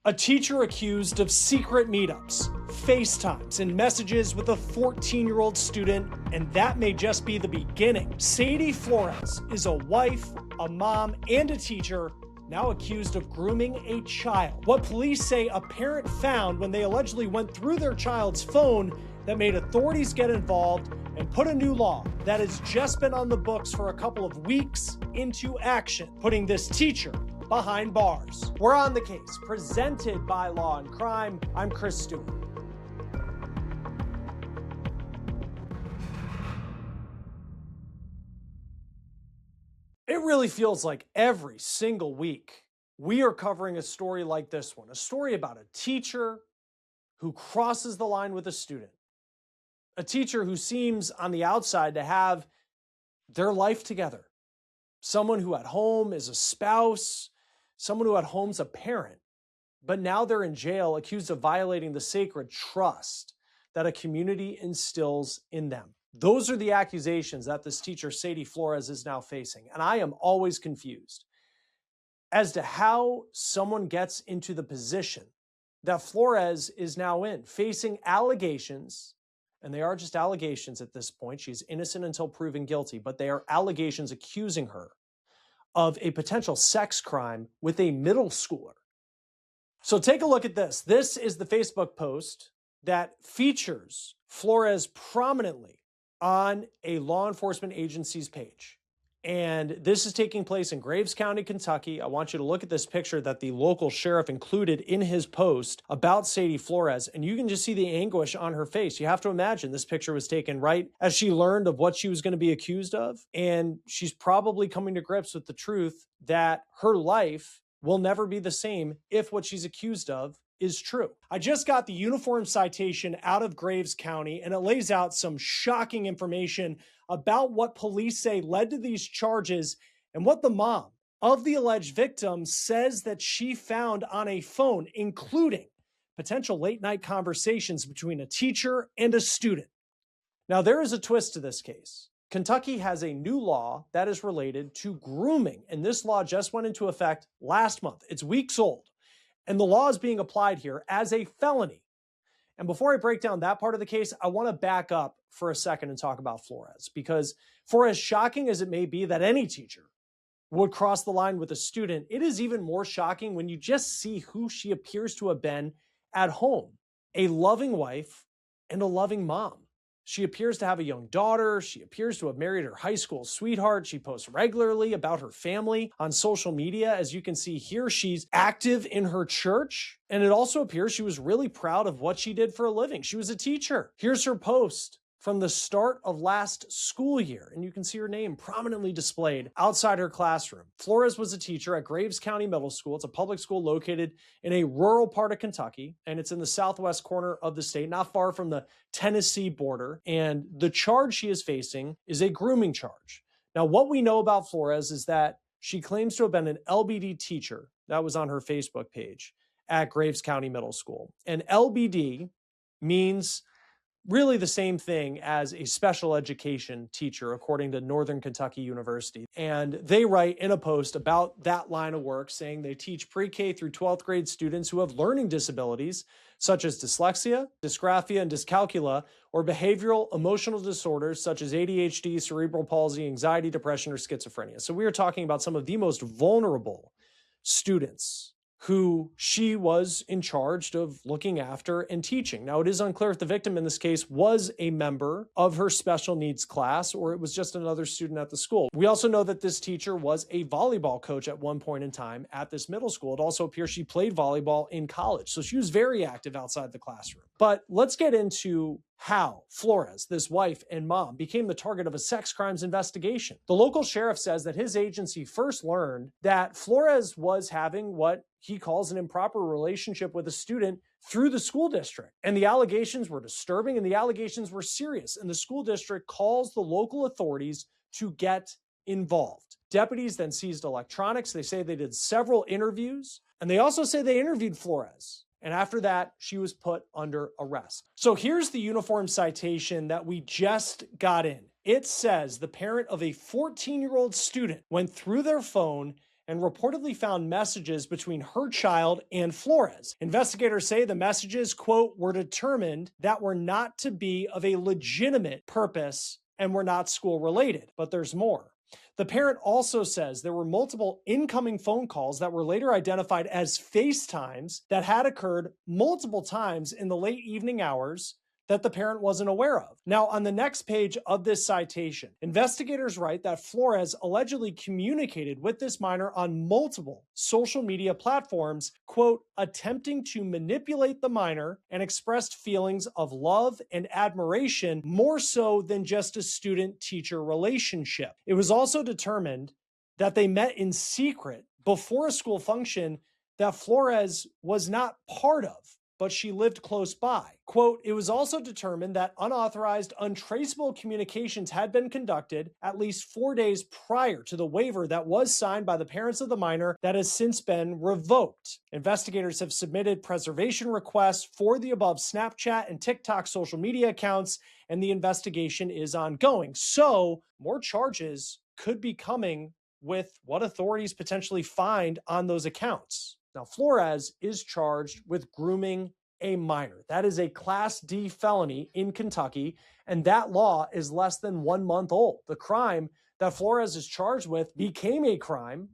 A teacher accused of secret meetups, FaceTimes, and messages with a 14-year-old student, and that may just be the beginning. Sadie Flores is a wife, a mom, and a teacher now accused of grooming a child. What police say a parent found when they allegedly went through their child's phone that made authorities get involved and put a new law that has just been on the books for a couple of weeks into action, putting this teacher behind bars. We're on the case, presented by Law&Crime. I'm Stewart. It really feels like every single week we are covering a story like this one, a story about a teacher who crosses the line with a student, a teacher who seems on the outside to have their life together, someone who at home is a spouse, someone who at home's a parent, but now they're in jail accused of violating the sacred trust that a community instills in them. Those are the accusations that this teacher, Sadie Flores, is now facing. And I am always confused as to how someone gets into the position that Flores is now in, facing allegations, and they are just allegations at this point. She's innocent until proven guilty, but they are allegations accusing her of a potential sex crime with a middle schooler. So take a look at this. This is the Facebook post that features Flores prominently on a law enforcement agency's page. And this is taking place in Graves County, Kentucky. I want you to look at this picture that the local sheriff included in his post about Sadie Flores, and you can just see the anguish on her face. You have to imagine this picture was taken right as she learned of what she was going to be accused of, and she's probably coming to grips with the truth that her life will never be the same if what she's accused of is true. I just got the uniform citation out of Graves County, and it lays out some shocking information about what police say led to these charges and what the mom of the alleged victim says that she found on a phone, including potential late-night conversations between a teacher and a student. Now, there is a twist to this case. Kentucky has a new law that is related to grooming, and this law just went into effect last month. It's weeks old. And the law is being applied here as a felony. And before I break down that part of the case, I want to back up for a second and talk about Flores, because for as shocking as it may be that any teacher would cross the line with a student, it is even more shocking when you just see who she appears to have been at home: a loving wife and a loving mom. She appears to have a young daughter. She appears to have married her high school sweetheart. She posts regularly about her family on social media. As you can see here, she's active in her church. And it also appears she was really proud of what she did for a living. She was a teacher. Here's her post from the start of last school year, and you can see her name prominently displayed outside her classroom. Flores was a teacher at Graves County Middle School. It's a public school located in a rural part of Kentucky, and it's in the southwest corner of the state, not far from the Tennessee border. And the charge she is facing is a grooming charge. Now, what we know about Flores is that she claims to have been an LBD teacher. That was on her Facebook page at Graves County Middle School. And LBD means really the same thing as a special education teacher, according to Northern Kentucky University. And they write in a post about that line of work saying they teach pre-K through 12th grade students who have learning disabilities such as dyslexia, dysgraphia, and dyscalculia, or behavioral emotional disorders such as ADHD, cerebral palsy, anxiety, depression, or schizophrenia. So we are talking about some of the most vulnerable students who she was in charge of looking after and teaching. Now, it is unclear if the victim in this case was a member of her special needs class or it was just another student at the school. We also know that this teacher was a volleyball coach at one point in time at this middle school. It also appears she played volleyball in college, so she was very active outside the classroom. But let's get into how Flores, this wife and mom, became the target of a sex crimes investigation. The local sheriff says that his agency first learned that Flores was having what he calls an improper relationship with a student through the school district. And the allegations were disturbing and the allegations were serious. And the school district calls the local authorities to get involved. Deputies then seized electronics. They say they did several interviews. And they also say they interviewed Flores. And after that, she was put under arrest. So here's the uniform citation that we just got in. It says the parent of a 14-year-old student went through their phone and reportedly found messages between her child and Flores. Investigators say the messages, quote, were determined that were not to be of a legitimate purpose and were not school related. But there's more. The parent also says there were multiple incoming phone calls that were later identified as FaceTimes that had occurred multiple times in the late evening hours that the parent wasn't aware of. Now, on the next page of this citation, investigators write that Flores allegedly communicated with this minor on multiple social media platforms, quote, attempting to manipulate the minor and expressed feelings of love and admiration more so than just a student-teacher relationship. It was also determined that they met in secret before a school function that Flores was not part of, but she lived close by. Quote, it was also determined that unauthorized, untraceable communications had been conducted at least 4 days prior to the waiver that was signed by the parents of the minor that has since been revoked. Investigators have submitted preservation requests for the above Snapchat and TikTok social media accounts, and the investigation is ongoing. So more charges could be coming with what authorities potentially find on those accounts. Now, Flores is charged with grooming a minor. That is a Class D felony in Kentucky, and that law is less than 1 month old. The crime that Flores is charged with became a crime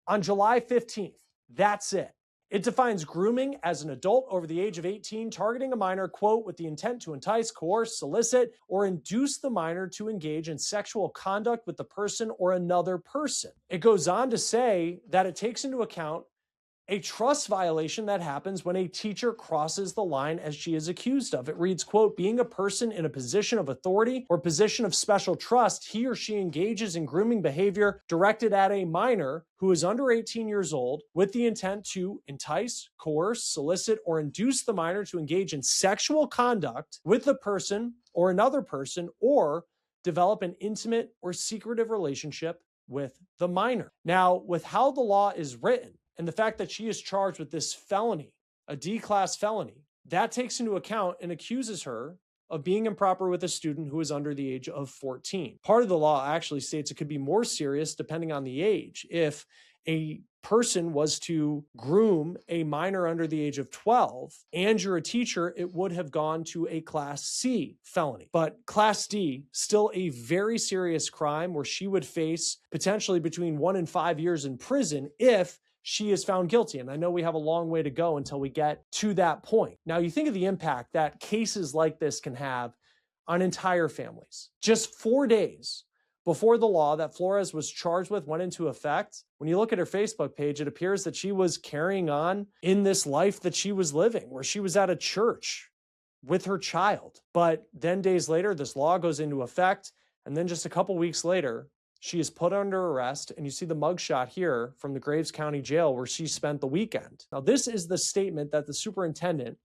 on July 15th. That's it. It defines grooming as an adult over the age of 18 targeting a minor, quote, with the intent to entice, coerce, solicit, or induce the minor to engage in sexual conduct with the person or another person. It goes on to say that it takes into account a trust violation that happens when a teacher crosses the line as she is accused of. It reads, quote, being a person in a position of authority or position of special trust, he or she engages in grooming behavior directed at a minor who is under 18 years old with the intent to entice, coerce, solicit, or induce the minor to engage in sexual conduct with the person or another person, or develop an intimate or secretive relationship with the minor. Now, with how the law is written, and the fact that she is charged with this felony, a D-class felony, that takes into account and accuses her of being improper with a student who is under the age of 14. Part of the law actually states it could be more serious depending on the age. If a person was to groom a minor under the age of 12 and you're a teacher, it would have gone to a Class C felony. But Class D, still a very serious crime where she would face potentially between 1 and 5 years in prison if she is found guilty. And I know we have a long way to go until we get to that point. Now, you think of the impact that cases like this can have on entire families. Just 4 days before the law that Flores was charged with went into effect, when you look at her Facebook page, it appears that she was carrying on in this life that she was living, where she was at a church with her child. But then days later, this law goes into effect. And then just a couple weeks later, she is put under arrest, and you see the mugshot here from the Graves County Jail where she spent the weekend. Now, this is the statement that the superintendent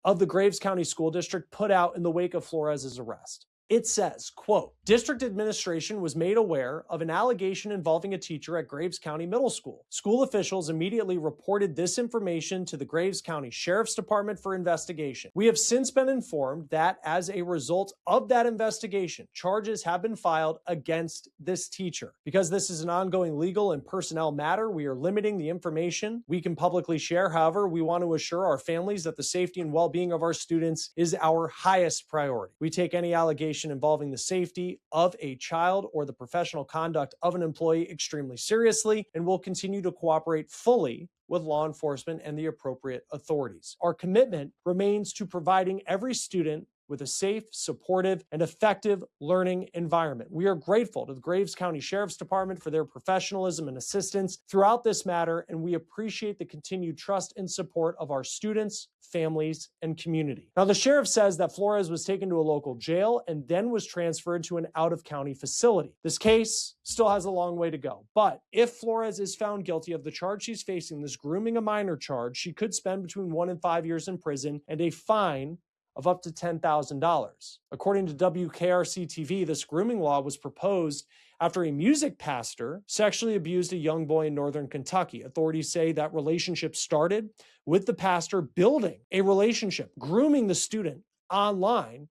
of the Graves County School District put out in the wake of Flores' arrest. It says, quote, district administration was made aware of an allegation involving a teacher at Graves County Middle School. School officials immediately reported this information to the Graves County Sheriff's Department for investigation. We have since been informed that as a result of that investigation, charges have been filed against this teacher. Because this is an ongoing legal and personnel matter, we are limiting the information we can publicly share. However, we want to assure our families that the safety and well-being of our students is our highest priority. We take any allegation involving the safety of a child or the professional conduct of an employee extremely seriously, and will continue to cooperate fully with law enforcement and the appropriate authorities. Our commitment remains to providing every student with a safe, supportive, and effective learning environment. We are grateful to the Graves County Sheriff's Department for their professionalism and assistance throughout this matter, and we appreciate the continued trust and support of our students, families, and community. Now, the sheriff says that Flores was taken to a local jail and then was transferred to an out-of-county facility. This case still has a long way to go, but if Flores is found guilty of the charge she's facing, this grooming a minor charge, she could spend between 1 and 5 years in prison and a fine of up to $10,000. According to WKRC-TV, this grooming law was proposed after a music pastor sexually abused a young boy in northern Kentucky. Authorities say that relationship started with the pastor building a relationship, grooming the student online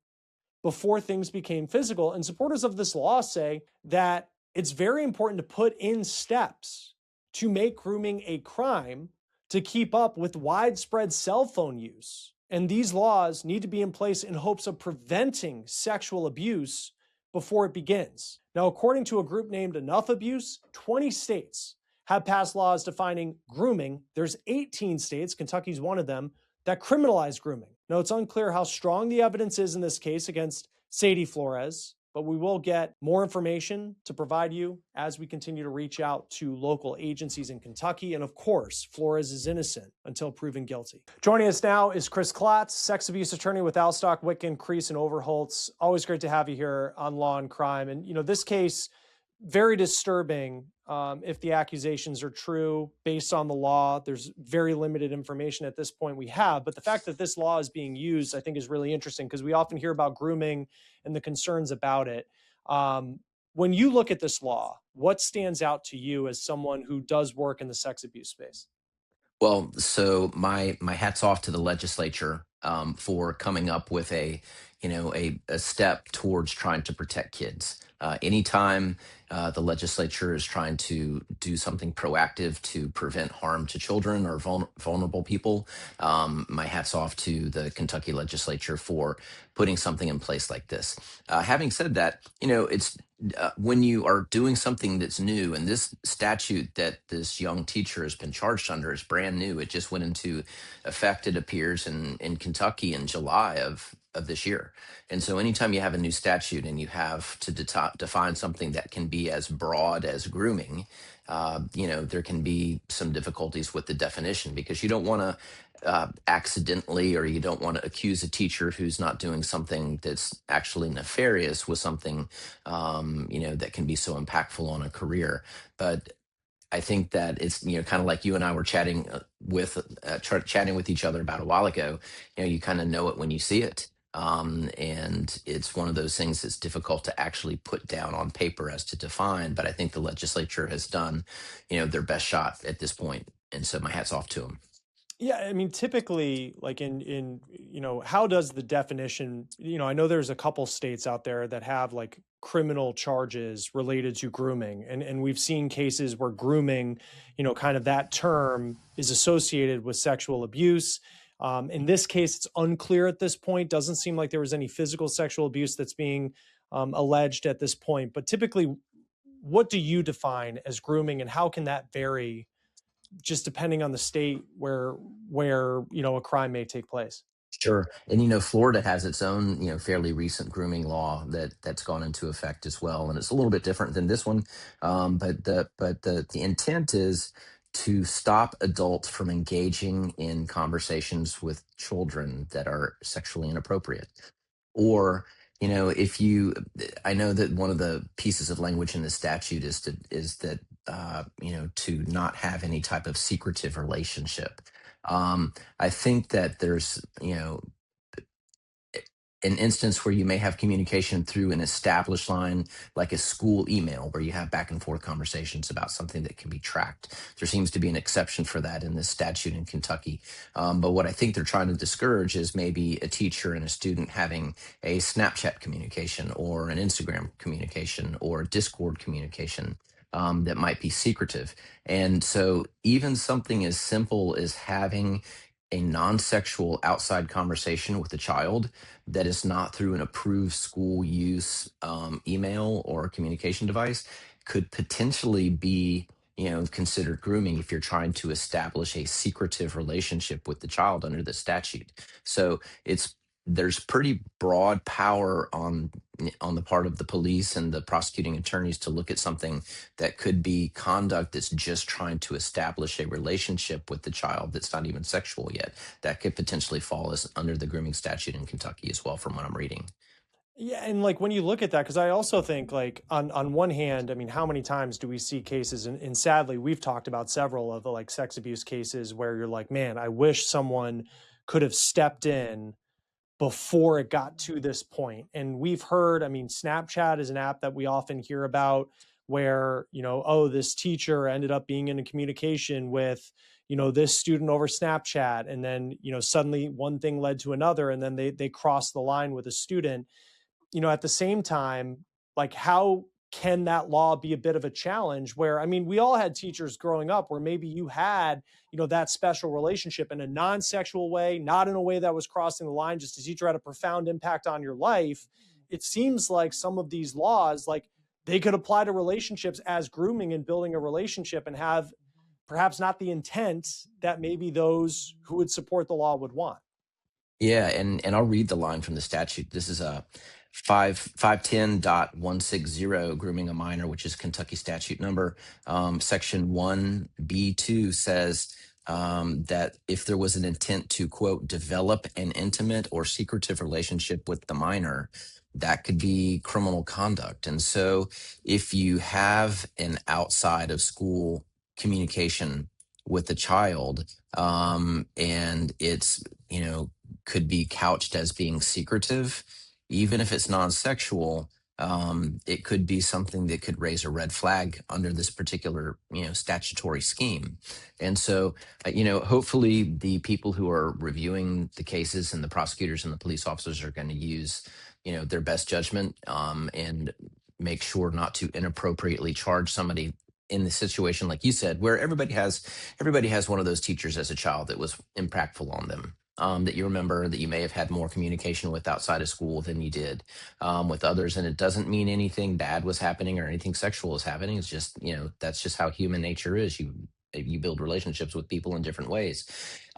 before things became physical. And supporters of this law say that it's very important to put in steps to make grooming a crime to keep up with widespread cell phone use. And these laws need to be in place in hopes of preventing sexual abuse before it begins. Now, according to a group named Enough Abuse, 20 states have passed laws defining grooming. There's 18 states, Kentucky's one of them, that criminalize grooming. Now, it's unclear how strong the evidence is in this case against Sadie Flores, but we will get more information to provide you as we continue to reach out to local agencies in Kentucky. And of course, Flores is innocent until proven guilty. Joining us now is Chris Klotz, sex abuse attorney with Alstock, Witkin, Crease, and Overholtz. Always great to have you here on Law and Crime. And, this case, very disturbing if the accusations are true based on the law. There's very limited information at this point we have, but the fact that this law is being used, I think, is really interesting because we often hear about grooming and the concerns about it. When you look at this law, what stands out to you as someone who does work in the sex abuse space? Well, so my hat's off to the legislature for coming up with a step towards trying to protect kids. Anytime the legislature is trying to do something proactive to prevent harm to children or vulnerable people, my hat's off to the Kentucky legislature for putting something in place like this. Having said that, it's when you are doing something that's new, and this statute that this young teacher has been charged under is brand new. It just went into effect, it appears, in Kentucky in July of this year. And so anytime you have a new statute and you have to define something that can be as broad as grooming, there can be some difficulties with the definition because you don't want to accidentally, or you don't want to accuse a teacher who's not doing something that's actually nefarious with something that can be so impactful on a career. But I think that it's kind of like you and I were chatting chatting with each other about a while ago. You kind of know it when you see it, and it's one of those things that's difficult to actually put down on paper as to define. But I think the legislature has done, their best shot at this point, and so my hat's off to them. Yeah, I mean, typically, like how does the definition, I know there's a couple states out there that have like criminal charges related to grooming. And we've seen cases where grooming, kind of that term is associated with sexual abuse. In this case, it's unclear at this point. Doesn't seem like there was any physical sexual abuse that's being alleged at this point. But typically, what do you define as grooming, and how can that vary just depending on the state where a crime may take place? Sure. And Florida has its own, fairly recent grooming law that's gone into effect as well. And it's a little bit different than this one. But the intent is to stop adults from engaging in conversations with children that are sexually inappropriate. Or, if you I know that one of the pieces of language in the statute is that to not have any type of secretive relationship. I think that there's, an instance where you may have communication through an established line, like a school email, where you have back and forth conversations about something that can be tracked. There seems to be an exception for that in this statute in Kentucky. But what I think they're trying to discourage is maybe a teacher and a student having a Snapchat communication or an Instagram communication or Discord communication. That might be secretive. And so, even something as simple as having a non sexual outside conversation with a child that is not through an approved school use email or communication device could potentially be considered grooming if you're trying to establish a secretive relationship with the child under the statute. So there's pretty broad power on the part of the police and the prosecuting attorneys to look at something that could be conduct that's just trying to establish a relationship with the child that's not even sexual yet. That could potentially fall as under the grooming statute in Kentucky as well, from what I'm reading. Yeah, and like when you look at that, because I also think like on one hand, I mean, how many times do we see cases, and sadly, we've talked about several of the like sex abuse cases where you're like, man, I wish someone could have stepped in before it got to this point. And we've heard, I mean, Snapchat is an app that we often hear about where, oh, this teacher ended up being in a communication with, this student over Snapchat. And then, suddenly one thing led to another, and then they crossed the line with a student. At the same time, like how can that law be a bit of a challenge where, I mean, we all had teachers growing up where maybe you had, that special relationship in a non-sexual way, not in a way that was crossing the line, just a teacher had a profound impact on your life. It seems like some of these laws, like they could apply to relationships as grooming and building a relationship and have perhaps not the intent that maybe those who would support the law would want. Yeah, and I'll read the line from the statute. This is a 510.160 grooming a minor, which is Kentucky statute number. Section 1B2 says that if there was an intent to, quote, develop an intimate or secretive relationship with the minor, that could be criminal conduct. And so if you have an outside of school communication with the child, and it's, could be couched as being secretive, even if it's non-sexual. It could be something that could raise a red flag under this particular, statutory scheme. And so, hopefully, the people who are reviewing the cases and the prosecutors and the police officers are going to use, their best judgment, and make sure not to inappropriately charge somebody in the situation like you said, where everybody has one of those teachers as a child that was impactful on them, that you remember, that you may have had more communication with outside of school than you did, with others. And it doesn't mean anything bad was happening or anything sexual is happening. It's just, that's just how human nature is. You build relationships with people in different ways.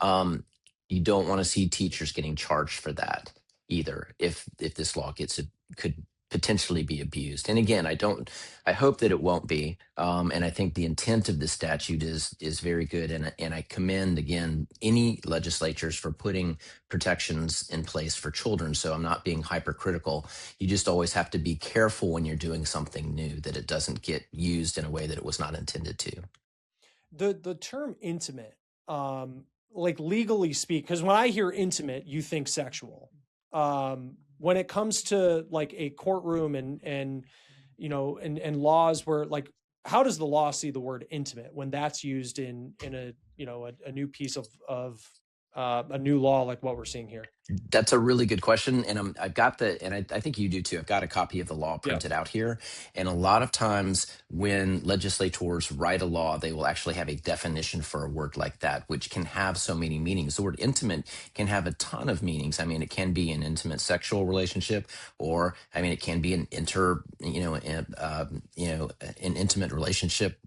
You don't want to see teachers getting charged for that either, if this law could potentially be abused. And again, I hope that it won't be. And I think the intent of this statute is very good. And I commend again any legislatures for putting protections in place for children. So I'm not being hypercritical. You just always have to be careful when you're doing something new that it doesn't get used in a way that it was not intended to. The term intimate, like legally speak, because when I hear intimate, you think sexual. When it comes to like a courtroom and laws where, like, how does the law see the word intimate when that's used in a new piece of a new law like what we're seeing here? That's a really good question, and I've got and I think you do too. I've got a copy of the law Yeah. printed out here, and a lot of times when legislators write a law, they will actually have a definition for a word like that, which can have so many meanings. The word intimate can have a ton of meanings. I mean, it can be an intimate sexual relationship, or I mean, it can be an intimate relationship,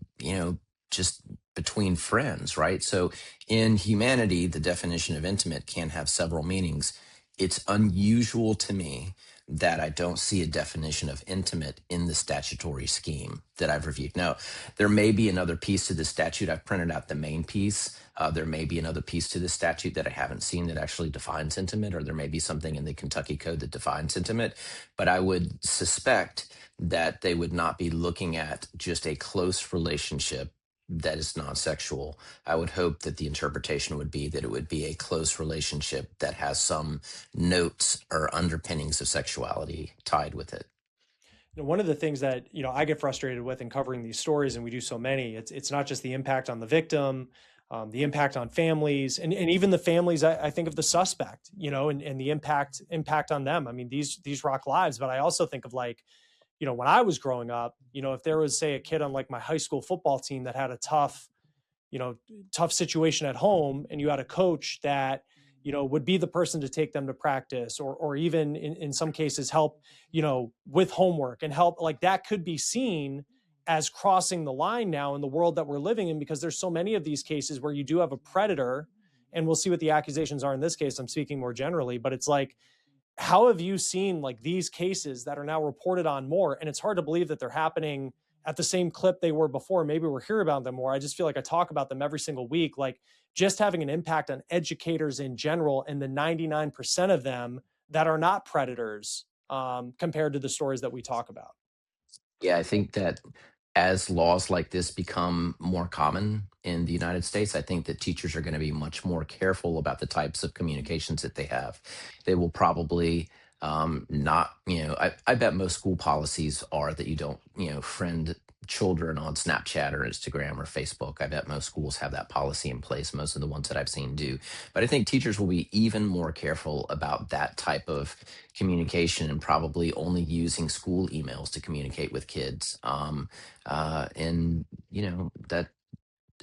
just between friends, right? So in humanity, the definition of intimate can have several meanings. It's unusual to me that I don't see a definition of intimate in the statutory scheme that I've reviewed. Now, there may be another piece to the statute. I've printed out the main piece. There may be another piece to the statute that I haven't seen that actually defines intimate, or there may be something in the Kentucky Code that defines intimate. But I would suspect that they would not be looking at just a close relationship that is non-sexual. I would hope that the interpretation would be that it would be a close relationship that has some notes or underpinnings of sexuality tied with it. One of the things that I get frustrated with in covering these stories, and we do so many, it's not just the impact on the victim, the impact on families, and even the families. I think of the suspect, and the impact on them. I mean, these rock lives, but I also think of, like, when I was growing up, if there was, say, a kid on like my high school football team that had a tough situation at home, and you had a coach that, would be the person to take them to practice, or even in some cases help, with homework and help, like, that could be seen as crossing the line now in the world that we're living in, because there's so many of these cases where you do have a predator, and we'll see what the accusations are in this case. I'm speaking more generally, but it's like, how have you seen like these cases that are now reported on more? And it's hard to believe that they're happening at the same clip they were before. Maybe we're hearing about them more. I just feel like I talk about them every single week, like just having an impact on educators in general, and the 99% of them that are not predators, compared to the stories that we talk about. Yeah, I think that as laws like this become more common in the United States, I think that teachers are going to be much more careful about the types of communications that they have. They will probably not, I bet most school policies are that you don't, friend children on Snapchat or Instagram or Facebook. I bet most schools have that policy in place. Most of the ones that I've seen do. But I think teachers will be even more careful about that type of communication and probably only using school emails to communicate with kids. And that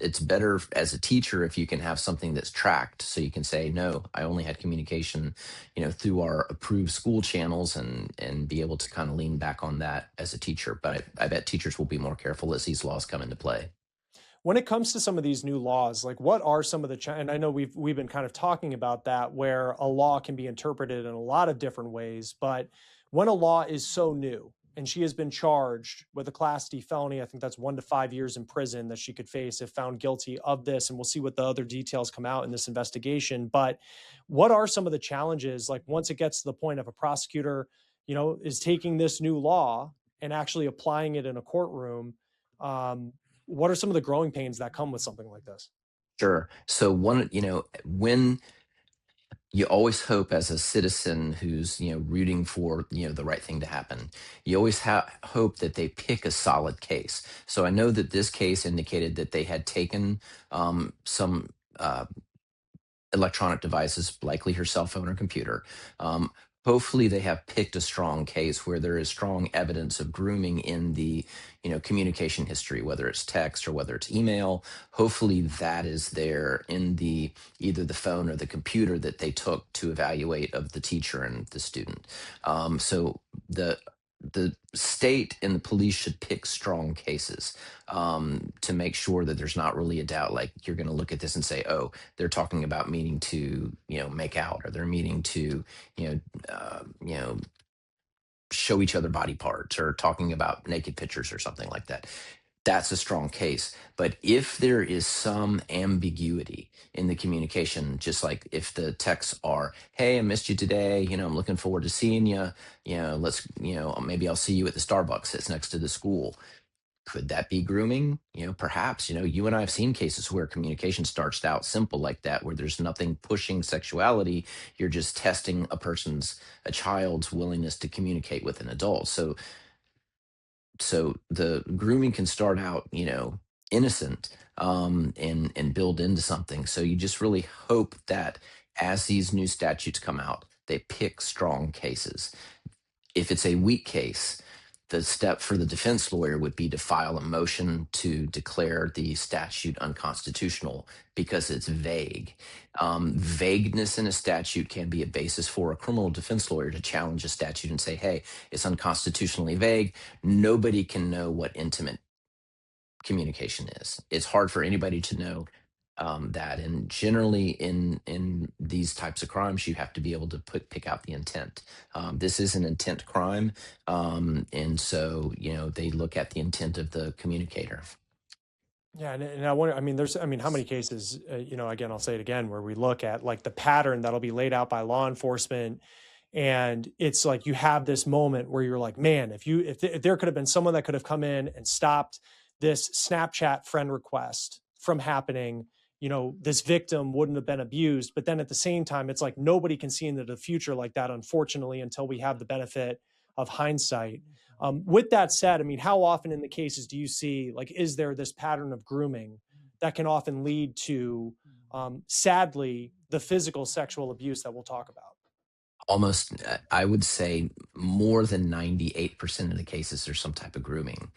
it's better as a teacher if you can have something that's tracked so you can say, no, I only had communication through our approved school channels, and be able to kind of lean back on that as a teacher. But I bet teachers will be more careful as these laws come into play. When it comes to some of these new laws, like what are some of the and I know we've been kind of talking about that, where a law can be interpreted in a lot of different ways, but when a law is so new and she has been charged with a class D felony, I think that's 1 to 5 years in prison that she could face if found guilty of this, and we'll see what the other details come out in this investigation. But what are some of the challenges, like once it gets to the point of a prosecutor, is taking this new law and actually applying it in a courtroom? um, what are some of the growing pains that come with something like this? Sure. So when you always hope as a citizen who's rooting for the right thing to happen, you always hope that they pick a solid case. So I know that this case indicated that they had taken some electronic devices, likely her cell phone or computer. Um, Hopefully, they have picked a strong case where there is strong evidence of grooming in the communication history, whether it's text or whether it's email. Hopefully, that is there in the either the phone or the computer that they took to evaluate of the teacher and the student. So the state and the police should pick strong cases to make sure that there's not really a doubt. Like, you're going to look at this and say, oh, they're talking about meaning to make out, or they're meaning to you know show each other body parts, or talking about naked pictures or something like that. That's a strong case. But if there is some ambiguity in the communication, just like if the texts are, hey, I missed you today, I'm looking forward to seeing you, let's, maybe I'll see you at the Starbucks that's next to the school. Could that be grooming? Perhaps. You and I have seen cases where communication starts out simple like that, where there's nothing pushing sexuality. You're just testing a child's willingness to communicate with an adult. So the grooming can start out, innocent, and build into something. So you just really hope that as these new statutes come out, they pick strong cases. If it's a weak case, the step for the defense lawyer would be to file a motion to declare the statute unconstitutional because it's vague. Vagueness in a statute can be a basis for a criminal defense lawyer to challenge a statute and say, hey, it's unconstitutionally vague. Nobody can know what intimate communication is. It's hard for anybody to know that. And generally, in these types of crimes, you have to be able to pick out the intent. This is an intent crime, and so they look at the intent of the communicator. Yeah, and I wonder. I mean, how many cases? Again, I'll say it again, where we look at like the pattern that'll be laid out by law enforcement, and it's like you have this moment where you're like, man, if there could have been someone that could have come in and stopped this Snapchat friend request from happening, this victim wouldn't have been abused. But then at the same time, it's like nobody can see into the future like that, unfortunately, until we have the benefit of hindsight. With that said, I mean, how often in the cases do you see, like, is there this pattern of grooming that can often lead to, sadly, the physical sexual abuse that we'll talk about? Almost, I would say more than 98% of the cases there's some type of grooming.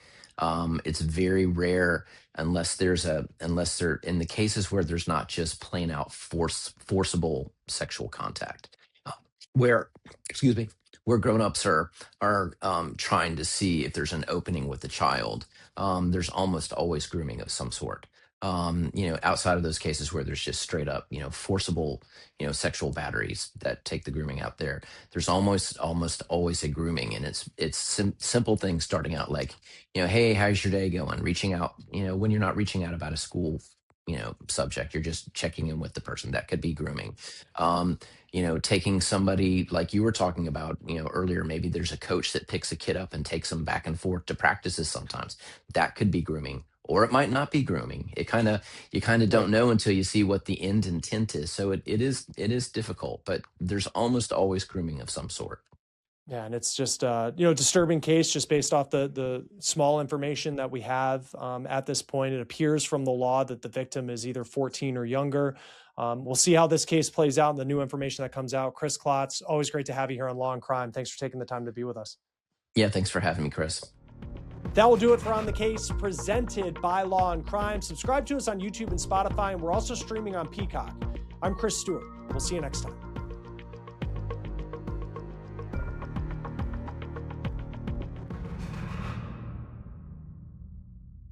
It's very rare unless they're in the cases where there's not just plain out forcible sexual contact, uh, where, excuse me, where grown-ups are trying to see if there's an opening with the child. There's almost always grooming of some sort. Outside of those cases where there's just straight up, forcible, sexual batteries that take the grooming out there, there's almost always a grooming. And it's simple things starting out like, hey, how's your day going? Reaching out, when you're not reaching out about a school, subject, you're just checking in with the person. That could be grooming. Taking somebody like you were talking about, earlier, maybe there's a coach that picks a kid up and takes them back and forth to practices sometimes. That could be grooming, or it might not be grooming. You kind of don't Right. know until you see what the end intent is. So it is difficult, but there's almost always grooming of some sort. Yeah, and it's just disturbing case just based off the small information that we have at this point. It appears from the law that the victim is either 14 or younger. We'll see how this case plays out and the new information that comes out. Chris Klotz, always great to have you here on Law and Crime. Thanks for taking the time to be with us. Yeah, thanks for having me, Chris. That will do it for On the Case, presented by Law and Crime. Subscribe to us on YouTube and Spotify, and we're also streaming on Peacock. I'm Chris Stewart. We'll see you next time.